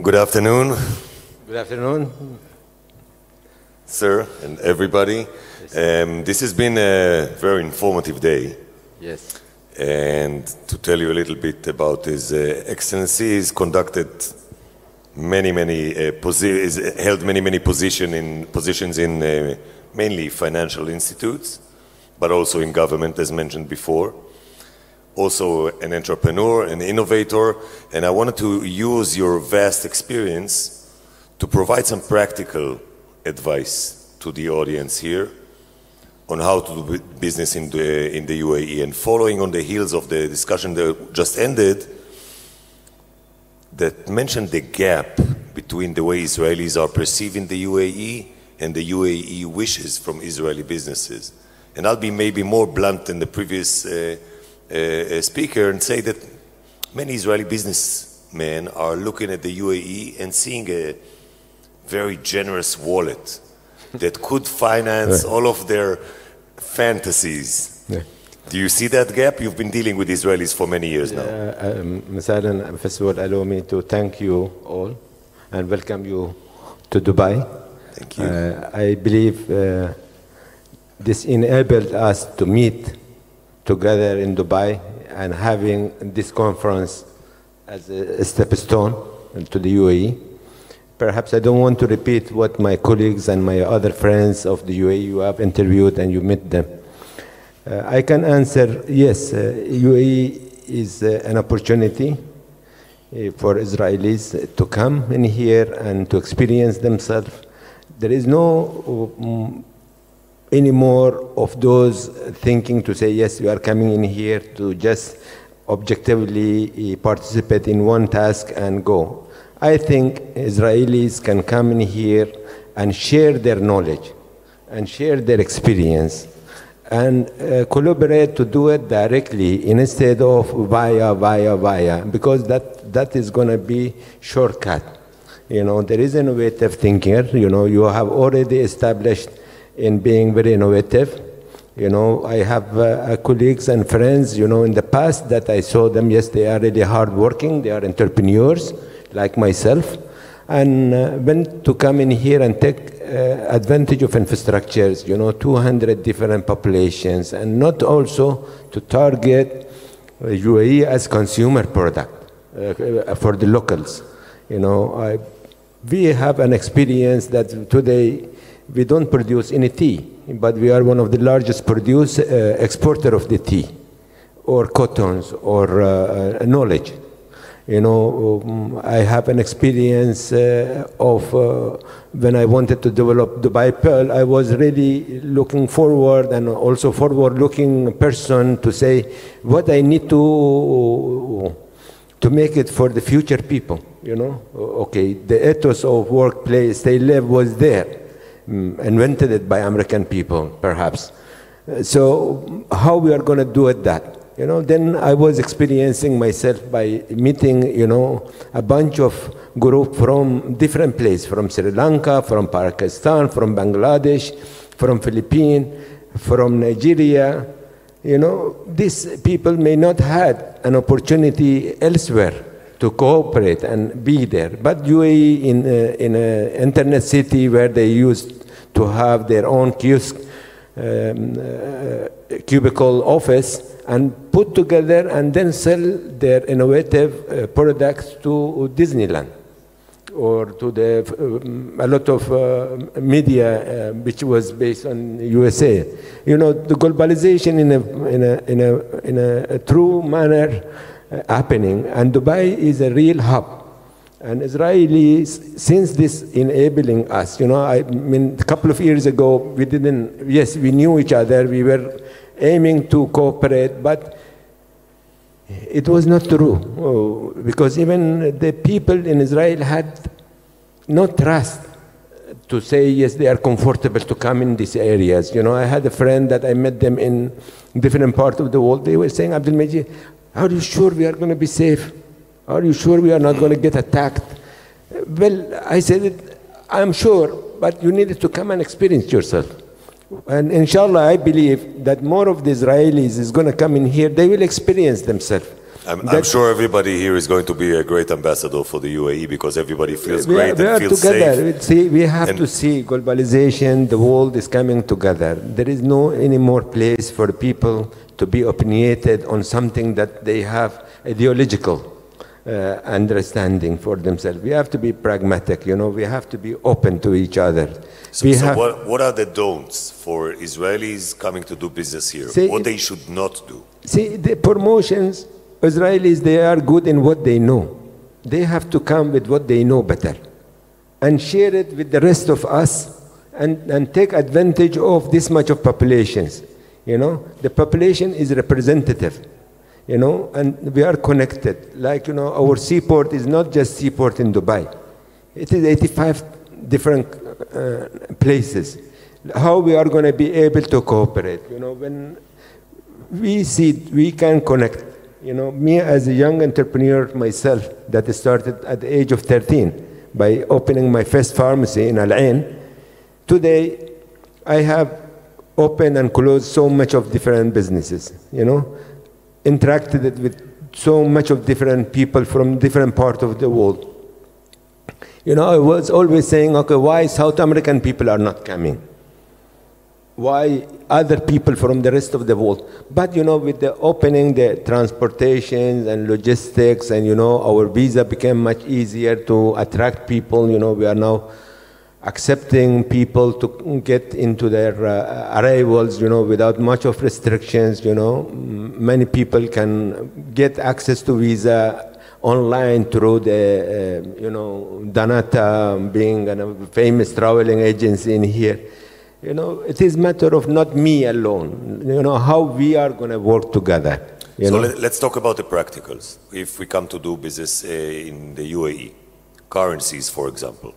Good afternoon. Good afternoon. Sir and everybody. This has been a very informative day. Yes. And to tell you a little bit about His Excellency, he's conducted held many positions in mainly financial institutes, but also in government, as mentioned before. Also an entrepreneur, an innovator, and I wanted to use your vast experience to provide some practical advice to the audience here on how to do business in the UAE. And following on the heels of the discussion that just ended, that mentioned the gap between the way Israelis are perceiving the UAE and the UAE wishes from Israeli businesses. And I'll be maybe more blunt than the previous speaker and say that many Israeli businessmen are looking at the UAE and seeing a very generous wallet that could finance all of their fantasies. Yeah. Do you see that gap? You've been dealing with Israelis for many years now. Masalan, first of all, allow me to thank you all and welcome you to Dubai. Thank you. I believe this enabled us to meet together in Dubai and having this conference as a stepping stone to the UAE. Perhaps I don't want to repeat what my colleagues and my other friends of the UAE you have interviewed and you met them. I can answer, yes, UAE is an opportunity for Israelis to come in here and to experience themselves. There is no anymore of those thinking to say, yes, we are coming in here to just objectively participate in one task and go. I think Israelis can come in here and share their knowledge and share their experience and collaborate to do it directly instead of via, because that is going to be shortcut. You know, there is innovative thinker, you know, you have already established in being very innovative. You know, I have colleagues and friends, you know, in the past that I saw them, yes, they are really hardworking, they are entrepreneurs, like myself, and when to come in here and take advantage of infrastructures, you know, 200 different populations, and not also to target UAE as consumer product for the locals. You know, we have an experience that today we don't produce any tea, but we are one of the largest exporter of the tea, or cottons, or knowledge. You know, I have an experience of when I wanted to develop Dubai Pearl, I was really looking forward and also forward-looking person to say what I need to make it for the future people, you know. Okay, the ethos of workplace they live was there, invented it by American people, perhaps. So how we are going to do it that? You know, then I was experiencing myself by meeting, you know, a bunch of group from different places, from Sri Lanka, from Pakistan, from Bangladesh, from Philippines, from Nigeria. You know, these people may not have an opportunity elsewhere to cooperate and be there. But UAE in an internet city where they used to have their own kiosk, cubicle office, and put together and then sell their innovative products to Disneyland or to a lot of media which was based on USA. You know, the globalization in a true manner happening, and Dubai is a real hub. And Israelis, since this enabling us, you know, I mean, a couple of years ago, we knew each other, we were aiming to cooperate, but it was not true, because even the people in Israel had no trust to say, yes, they are comfortable to come in these areas. You know, I had a friend that I met them in different parts of the world. They were saying, Abdul Majid, are you sure we are going to be safe? Are you sure we are not going to get attacked? Well, I said, I'm sure, but you needed to come and experience yourself. And inshallah, I believe that more of the Israelis is going to come in here. They will experience themselves. I'm sure everybody here is going to be a great ambassador for the UAE because everybody feels great and feels together. safe. See, we have to see globalization, the world is coming together. There is no any more place for people to be opinionated on something that they have ideological understanding for themselves. We have to be pragmatic, we have to be open to each other. So what are the don'ts for Israelis coming to do business here? What they should not do? See, the promotions, Israelis, they are good in what they know. They have to come with what they know better and share it with the rest of us and take advantage of this much of populations. The population is representative. And we are connected. Like, our seaport is not just seaport in Dubai. It is 85 different places. How we are going to be able to cooperate? When we see we can connect. Me as a young entrepreneur myself that started at the age of 13 by opening my first pharmacy in Al Ain. Today, I have opened and closed so much of different businesses, interacted with so much of different people from different parts of the world. I was always saying, okay, why South American people are not coming? Why other people from the rest of the world? But, with the opening, the transportations and logistics and, our visa became much easier to attract people. We are now accepting people to get into their arrivals, without much of restrictions, Many people can get access to visa online through the, Danata being a famous traveling agency in here. It is a matter of not me alone, how we are going to work together. So let's talk about the practicals. If we come to do business in the UAE, currencies, for example.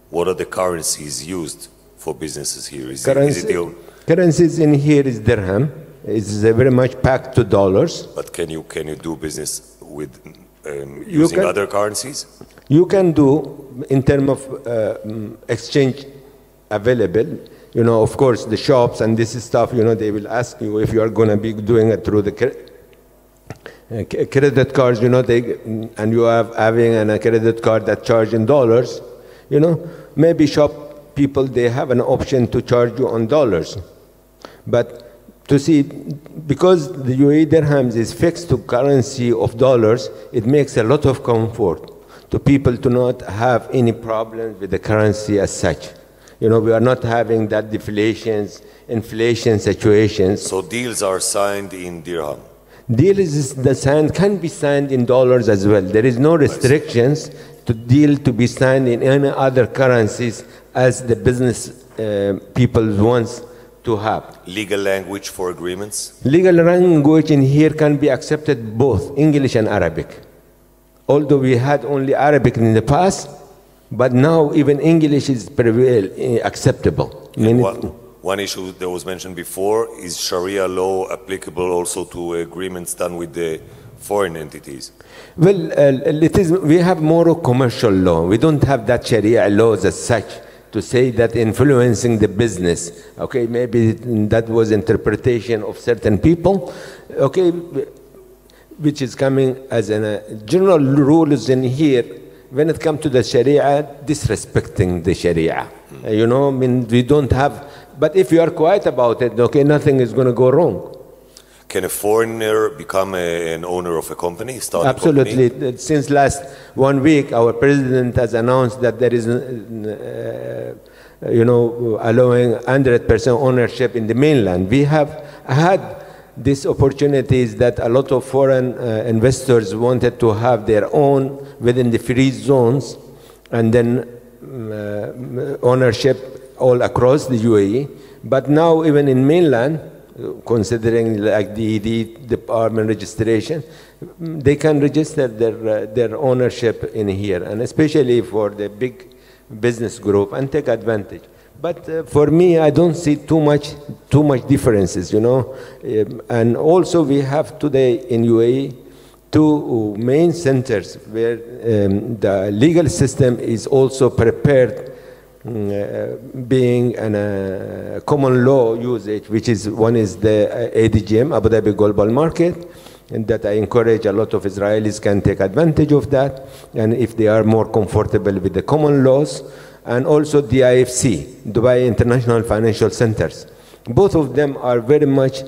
What are the currencies used for businesses here? Currencies in here is dirham. It's very much packed to dollars. But can you do business with using other currencies? You can do in terms of exchange available. Of course, the shops and this stuff, they will ask you if you are going to be doing it through the credit cards, and you are having a credit card that charge in dollars, maybe shop people, they have an option to charge you on dollars. But to see, because the UAE dirhams is fixed to currency of dollars, it makes a lot of comfort to people to not have any problems with the currency as such. We are not having that inflation situations. So deals are signed in dirham? Deals can be signed in dollars as well. There is no restrictions to deal to be signed in any other currencies as the business people wants to have. Legal language for agreements? Legal language in here can be accepted both English and Arabic. Although we had only Arabic in the past, but now even English is acceptable. One issue that was mentioned before is Sharia law applicable also to agreements done with the foreign entities? Well, we have more of commercial law. We don't have that Sharia laws as such to say that influencing the business. Okay, maybe that was interpretation of certain people. Okay, which is coming as a general rules in here. When it comes to the Sharia, disrespecting the Sharia. We don't have, but if you are quiet about it, okay, nothing is going to go wrong. Can a foreigner become an owner of a company? Absolutely. A company? Since last 1 week, our president has announced that there is, allowing 100% ownership in the mainland. We have had these opportunities that a lot of foreign investors wanted to have their own within the free zones, and then ownership all across the UAE. But now even in mainland, considering like the department registration, they can register their ownership in here, and especially for the big business group, and take advantage. But for me, I don't see too much differences, and also we have today in UAE 2 main centers where the legal system is also prepared, being a common law usage, which is one is the ADGM, Abu Dhabi Global Market, and that I encourage a lot of Israelis can take advantage of that, and if they are more comfortable with the common laws, and also the IFC, Dubai International Financial Centers. Both of them are very much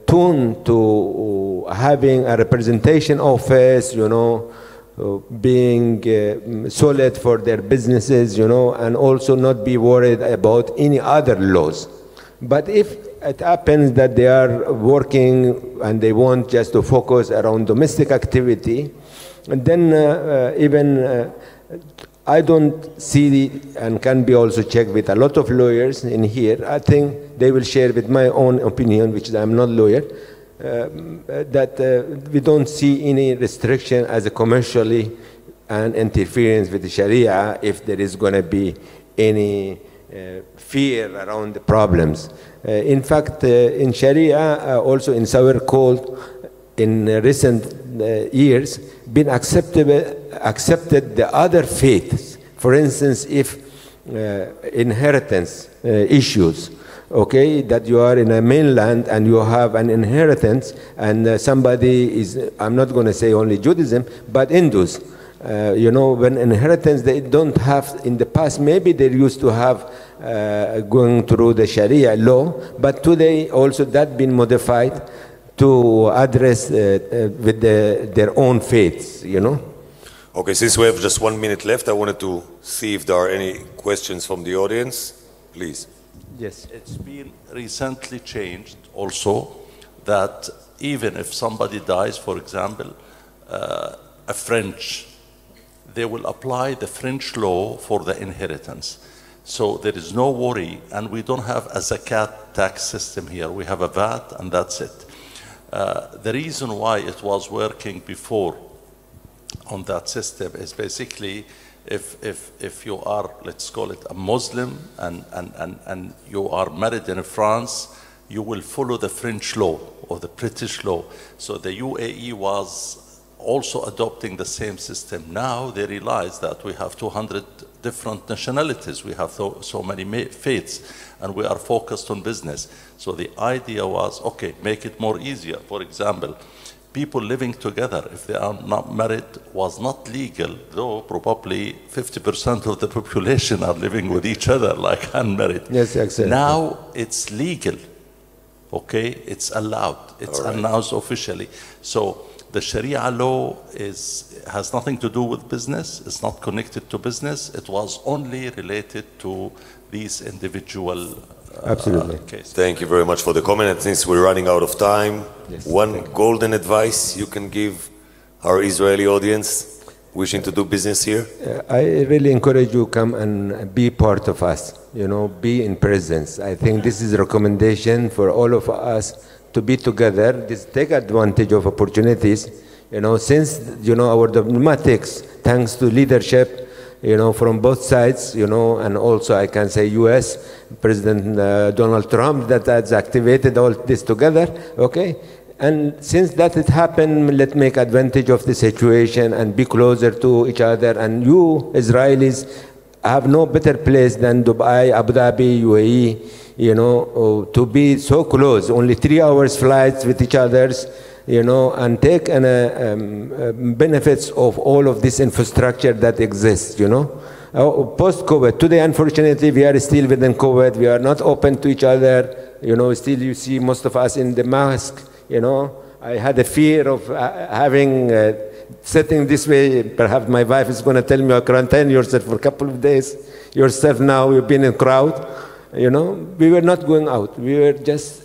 tuned to having a representation office, being solid for their businesses, and also not be worried about any other laws. But if it happens that they are working and they want just to focus around domestic activity, and then I don't see, and can be also checked with a lot of lawyers in here. I think they will share with my own opinion, which I'm not a lawyer, that we don't see any restriction as a commercially and interference with the Sharia if there is going to be any fear around the problems. In fact, in Sharia, also in our code, in recent years, been accepted the other faiths. For instance, if inheritance issues, okay, that you are in a mainland and you have an inheritance, and somebody is, I'm not going to say only Judaism, but Hindus, when inheritance they don't have, in the past maybe they used to have going through the Sharia law, but today also that been modified to address with their own faiths, Okay, since we have just 1 minute left, I wanted to see if there are any questions from the audience. Please. Yes. It's been recently changed also that even if somebody dies, for example, a French, they will apply the French law for the inheritance. So there is no worry, and we don't have a zakat tax system here. We have a VAT, and that's it. The reason why it was working before on that system is basically if you are, let's call it a Muslim, and you are married in France, you will follow the French law or the British law. So the UAE was also adopting the same system. Now they realize that we have 200 different nationalities, we have so many faiths, and we are focused on business. So the idea was, okay, make it more easier. For example, people living together, if they are not married, was not legal, though probably 50% of the population are living with each other like unmarried. Yes, exactly. Now it's legal, okay? It's allowed, it's announced officially. So the Sharia law has nothing to do with business, it's not connected to business, it was only related to these individual cases. Thank you very much for the comment. And since we're running out of time, yes, one golden advice you can give our Israeli audience wishing to do business here? I really encourage you to come and be part of us, be in presence. I think this is a recommendation for all of us to be together, take advantage of opportunities, since, our diplomatics, thanks to leadership, from both sides, and also I can say US, President Donald Trump, that has activated all this together, okay? And since that has happened, let's make advantage of the situation and be closer to each other. And you, Israelis, have no better place than Dubai, Abu Dhabi, UAE, to be so close, only 3 hours flights with each others, and take benefits of all of this infrastructure that exists, Post-COVID, today, unfortunately, we are still within COVID. We are not open to each other. Still you see most of us in the mask, I had a fear of sitting this way. Perhaps my wife is going to tell me, quarantine yourself for a couple of days. Yourself now, you've been in crowd. We were not going out. We were just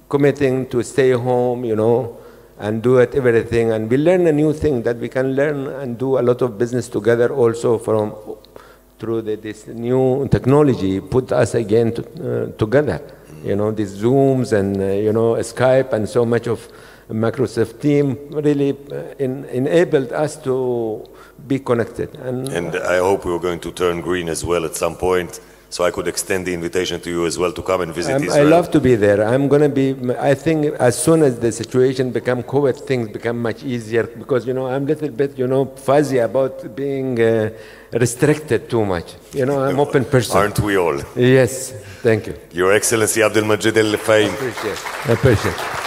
committing to stay home, and do everything. And we learn a new thing that we can learn and do a lot of business together also through this new technology, put us again together. These Zooms and, Skype and so much of Microsoft team really enabled us to be connected. And I hope we're going to turn green as well at some point, so I could extend the invitation to you as well to come and visit Israel. I love to be there. I'm going to be, I think as soon as the situation become COVID, things become much easier because, I'm a little bit, fuzzy about being restricted too much. I'm an open person. Aren't we all? Yes. Thank you. Your Excellency Abdel Mejid Al Fahim. I appreciate it.